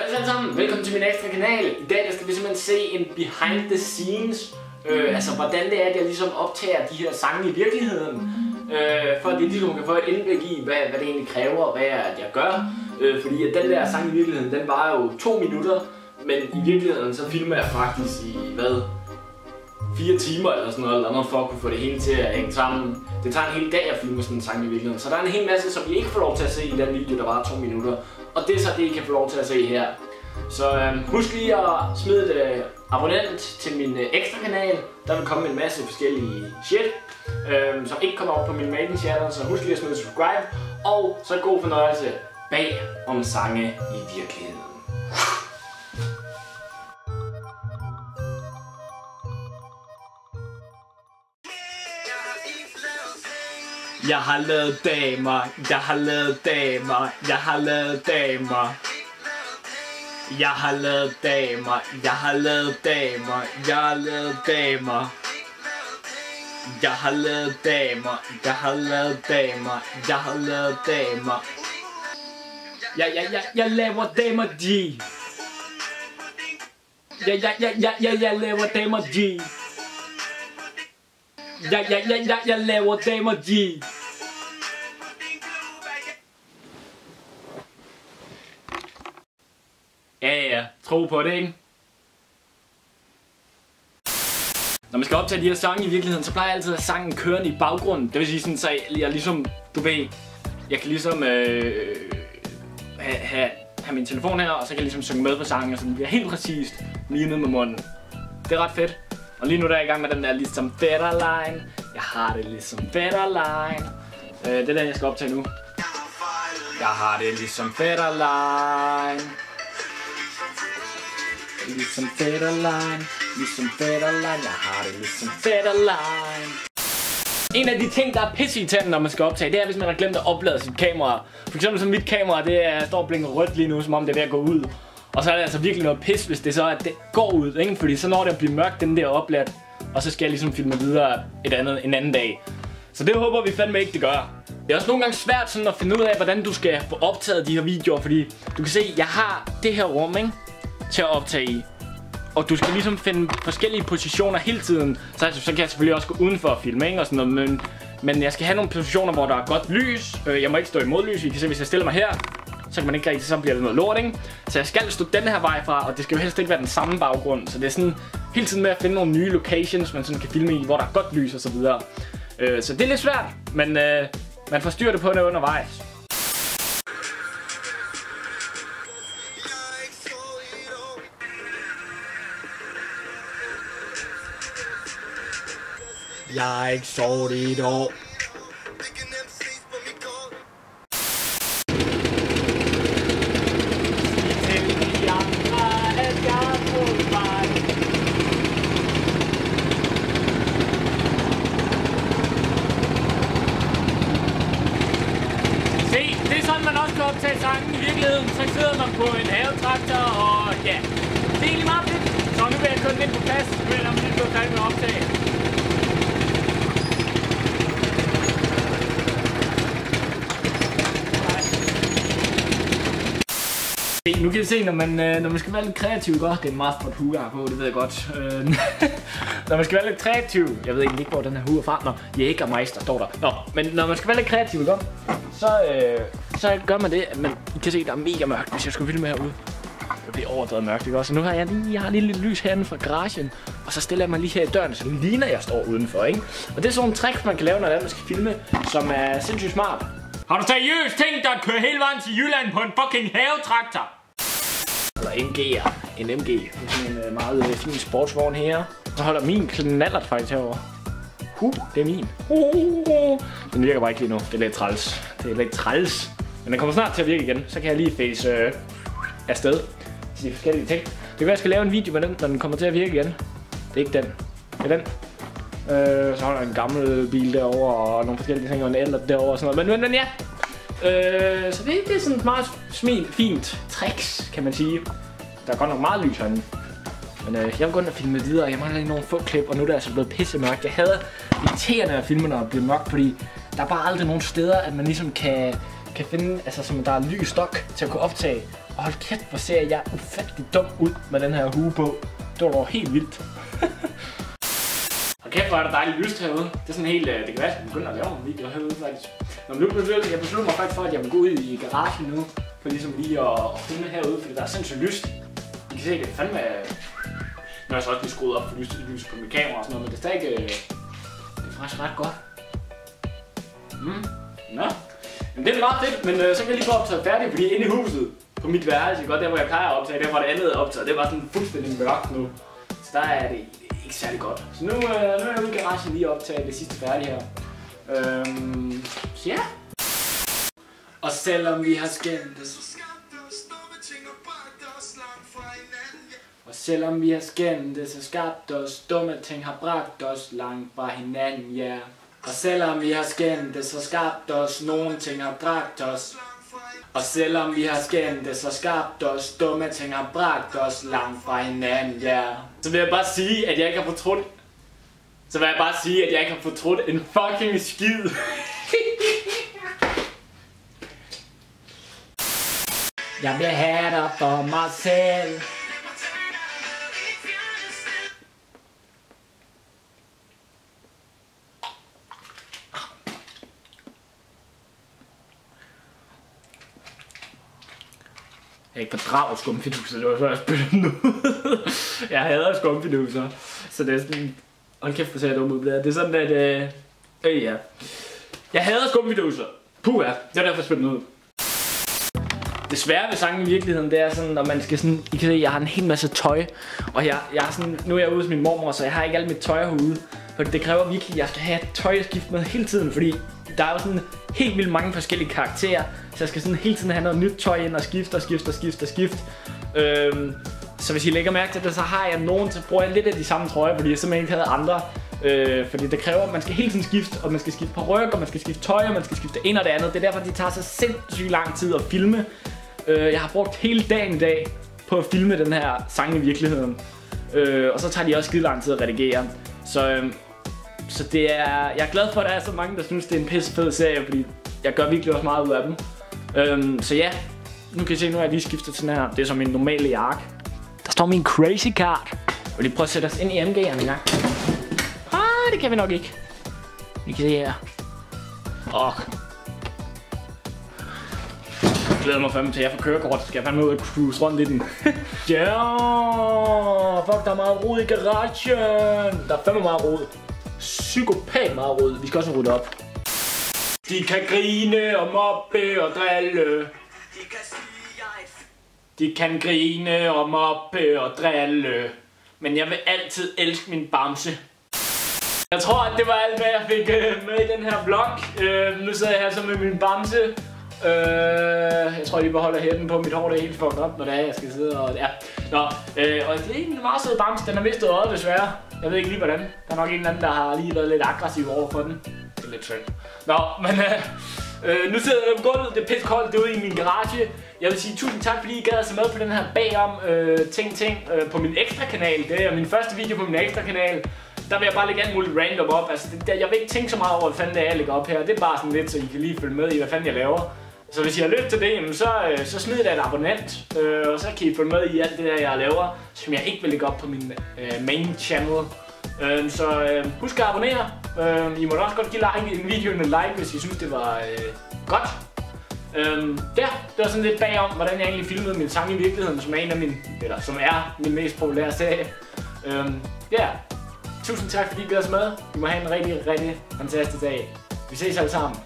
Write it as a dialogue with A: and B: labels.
A: Hej alle sammen, velkommen til min ekstra kanal. I dag der skal vi simpelthen se en behind the scenes. Altså hvordan det er, at jeg ligesom optager de her sange i virkeligheden. For at de ligesom kan få et indblik i, hvad det egentlig kræver, og hvad jeg gør. Fordi at den der sang i virkeligheden, den var jo 2 minutter. Men i virkeligheden så filmer jeg faktisk i, 4 timer eller sådan noget eller andet, for at kunne få det hele til at hænge sammen. Det tager en hel dag at filme sådan en sang i virkeligheden. Så der er en hel masse, som I ikke får lov til at se i den video, der var 2 minutter. Og det er så det, I kan få lov til at se her. Så husk lige at smide et abonnent til min ekstra kanal. Der vil komme en masse forskellige shit, som ikke kommer op på min main channel. Så husk lige at smide subscribe. Og så god fornøjelse bag om sange i virkeligheden. Jeg har lavet damer, jeg har lavet damer, jeg har lavet damer. Jeg har lavet damer, jeg har lavet damer, jeg har lavet damer. Jeg har lavet damer, jeg har lavet damer, jeg har lavet damer. Jeg laver damer G. Jeg laver damer G. Jeg laver damer G. Ja, tro på det, ikke? Når man skal optage de her sange i virkeligheden, så plejer jeg altid at have sangen kørende i baggrunden. Det vil sige sådan, så jeg ligesom, du ved, jeg kan ligesom have min telefon her, og så kan jeg ligesom synge med på sangen, og så det bliver helt præcist lige ned med munden. Det er ret fedt. Og lige nu der er jeg i gang med den der ligesom Fetterline. Jeg har det ligesom Fetterline. Det er den jeg skal optage nu. Jeg har det ligesom Fetterline. Ligesom Fetterline. Ligesom Fetterline. Jeg har det ligesom Fetterline. En af de ting, der er pisseirriterende, når man skal optage, det er, hvis man har glemt at oplade sit kamera. For eksempel som mit kamera, det står og blinker rødt lige nu, som om det er ved at gå ud. Og så er det altså virkelig noget pis, hvis det så at det går ud, ikke? Fordi så når det at blive mørkt, den der opladt, og så skal jeg ligesom filme videre en anden dag. Så det håber vi fandme ikke, det gør. Det er også nogle gange svært sådan at finde ud af, hvordan du skal få optaget de her videoer, fordi du kan se, jeg har det her rum, ikke? Til at optage i. Og du skal ligesom finde forskellige positioner hele tiden. Så kan jeg selvfølgelig også gå udenfor og filme, ikke? Og sådan noget, men jeg skal have nogle positioner, hvor der er godt lys. Jeg må ikke stå imod lys. I kan se, hvis jeg stiller mig her, så kan man ikke rigtig, så bliver det noget lort, ikke? Så jeg skal stå den her vej fra, og det skal jo helst ikke være den samme baggrund. Så det er sådan hele tiden med at finde nogle nye locations, man sådan kan filme i, hvor der er godt lys og så videre. Så det er lidt svært, men man får styr det på det undervejs. Jeg har ikke sovet i et år. Det er sådan, man også kan optage sangen i virkeligheden. Så sidder man på en havetraktor, og ja, det er egentlig meget fedt. Så nu vil jeg køre lidt på plads, så vil jeg lige gå færdig med at optage. Nu kan I se, når man skal være lidt kreativ, godt. Det er en meget flot hue, jeg har på, det ved jeg godt. Når man skal være lidt kreativ, jeg ved egentlig ikke, hvor den her hue er fra. Nå, Jägermeister står der. Nå, men når man skal være lidt kreativ, godt, så gør man det, at man kan se, der er mega mørkt, hvis jeg skulle filme herude. Det bliver overdrevet mørkt, ikke også? Så nu har jeg lige lidt lys herinde fra garagen, og så stiller jeg mig lige her i døren, så det ligner, jeg står udenfor, ikke? Og det er sådan nogle tricks, man kan lave, når man skal filme, som er sindssygt smart. Har du seriøst tænkt dig at køre hele vejen til Jylland på en fucking havetraktor? Eller MG'er. En MG. Det er sådan en meget fin sportsvogn her. Så holder min knallert faktisk herovre. Det er min. Den virker bare ikke lige nu. Det er lidt træls. Men den kommer snart til at virke igen. Så kan jeg lige face afsted til de forskellige ting. Det kan være, jeg skal lave en video med den, når den kommer til at virke igen. Det er ikke den. Det er den. Så holder en gammel bil derovre og nogle forskellige ting, og en ældre derovre og sådan noget. Men ja. Så det er sådan et meget fint tricks, kan man sige. Der er godt nok meget lys herinde. Men jeg vil gå ind og filme videre. Jeg mangler lige nogle få klip, og nu er det altså blevet pisse mørkt. Jeg hader irriterende at filme, når det bliver mørkt, fordi der er bare aldrig nogen steder, at man ligesom kan kan finde, altså som der er lys stok til at kunne optage. Og hold kæft, hvor ser jeg ufattelig dum ud med den her hue på. Det var dog helt vildt. Og kæft, hvor er der dejligt lyst herude. Det er sådan helt, det kan være, at jeg begynder at lave nogle videoer herude faktisk. Nå, men jeg beslutter mig faktisk for, at jeg vil gå ud i garagen nu. For ligesom lige at filme herude, fordi der er sindssygt lyst. I kan se, det er fandme... Nu har jeg så også lige skruet op for lys på mit kamera og sådan noget, men det er stadig... Det er faktisk ret godt. Nå. Men det er meget fedt, men så kan jeg lige få optaget færdigt, fordi inde i huset, på mit værelse, godt der hvor jeg plejer at optage, der var det andet optaget, det var sådan fuldstændig mørkt nu. Så der er det ikke særlig godt. Så nu er jeg ude i garagen lige at optage det sidste færdige her. Så ja. Og selvom vi har skændtes, så skabt os dumme ting har bragt os langt fra hinanden, ja. Og selvom vi har skændtes, så skabt os nogle ting har bragt os. Og selvom vi har skændtes, så skabt os dumme ting har bragt os langt fra hinanden, ja. Så vil jeg bare sige, at jeg ikke har fortrudt. En fucking skid. Jeg vil have dig for mig selv. Jeg ikke fordrager skumfiduser, det var så jeg spytte den ud. Jeg hader skumfiduser, så det er sådan... Hold kæft, hvor ser jeg dum ud. Det er sådan, at... ja. Jeg hader skumfiduser. Puha, det er derfor jeg spytte den ud. Det svære ved sangen i virkeligheden, det er sådan, når man skal sådan... I kan se, jeg har en hel masse tøj, og jeg er sådan... Nu er jeg ude hos min mormor, så jeg har ikke alt mit tøj herude. For det kræver virkelig, at jeg skal have tøj at skifte med hele tiden, fordi der er jo sådan helt vildt mange forskellige karakterer, så jeg skal sådan hele tiden have noget nyt tøj ind og skifte. Så hvis I lægger mærke til det, så har jeg nogen, så bruger jeg lidt af de samme trøjer, fordi jeg simpelthen ikke havde andre. Fordi det kræver, at man skal hele tiden skifte, og man skal skifte paryk, og man skal skifte tøj, og man skal skifte det ene og det andet. Det er derfor, de tager så sindssygt lang tid at filme. Jeg har brugt hele dagen i dag på at filme den her sang i virkeligheden. Og så tager de også skide lang tid at redigere. Så det er, jeg er glad for, at der er så mange, der synes, det er en pisse fed serie, fordi jeg gør virkelig også meget ud af dem. Så ja, nu kan I se, nu har jeg lige skiftet til den her. Det er som min normale jakke. Der står min crazy card. Jeg vil lige prøve at sætte os ind i MG'erne en gang. Det kan vi nok ikke. Vi kan se her. Jeg glæder mig fandme til, at jeg får kørekort. Så skal jeg fandme ud og cruise rundt i den. Ja, fuck, der er meget rod i garagen. Der er fandme meget rod. Psykopat meget rod. Vi skal også rydde op. De kan grine og mobbe og drille. De kan grine og mobbe og drille. Men jeg vil altid elske min bamse. Jeg tror, at det var alt, hvad jeg fik med i den her vlog. Nu sidder jeg her så med min bamse. Jeg tror, jeg lige beholder hætten på. Mit hår er helt fucked op, når det er, jeg skal sidde og... Ja. Og det er egentlig en meget sød bamse. Den har mistet øjet, desværre. Jeg ved ikke lige, hvordan. Der er nok en eller anden, der har lige været lidt aggressiv over for den. Det er lidt synd. Men nu sidder jeg på gulvet. Det er pisse koldt. Det er ude i min garage. Jeg vil sige tusind tak, fordi I gad at se med på den her bagom ting på min ekstra kanal. Det er min første video på min ekstra kanal. Der vil jeg bare lægge alt muligt random op. Altså, jeg vil ikke tænke så meget over, hvad fanden det er, jeg lægger op her. Det er bare sådan lidt, så I kan lige følge med i, hvad fanden jeg laver. Så hvis I har lyst til det, jamen, så smid da et abonnent. Og så kan I følge med i alt det der, jeg laver, som jeg ikke vil lægge op på min main channel. Husk at abonnere. I må også godt give videoen en like, hvis I synes, det var godt. Det var sådan lidt bagom, hvordan jeg egentlig filmede min sang i virkeligheden, som er min mest populære serie. Tusind tak, fordi I gad os med. I må have en rigtig, rigtig fantastisk dag. Vi ses alle sammen.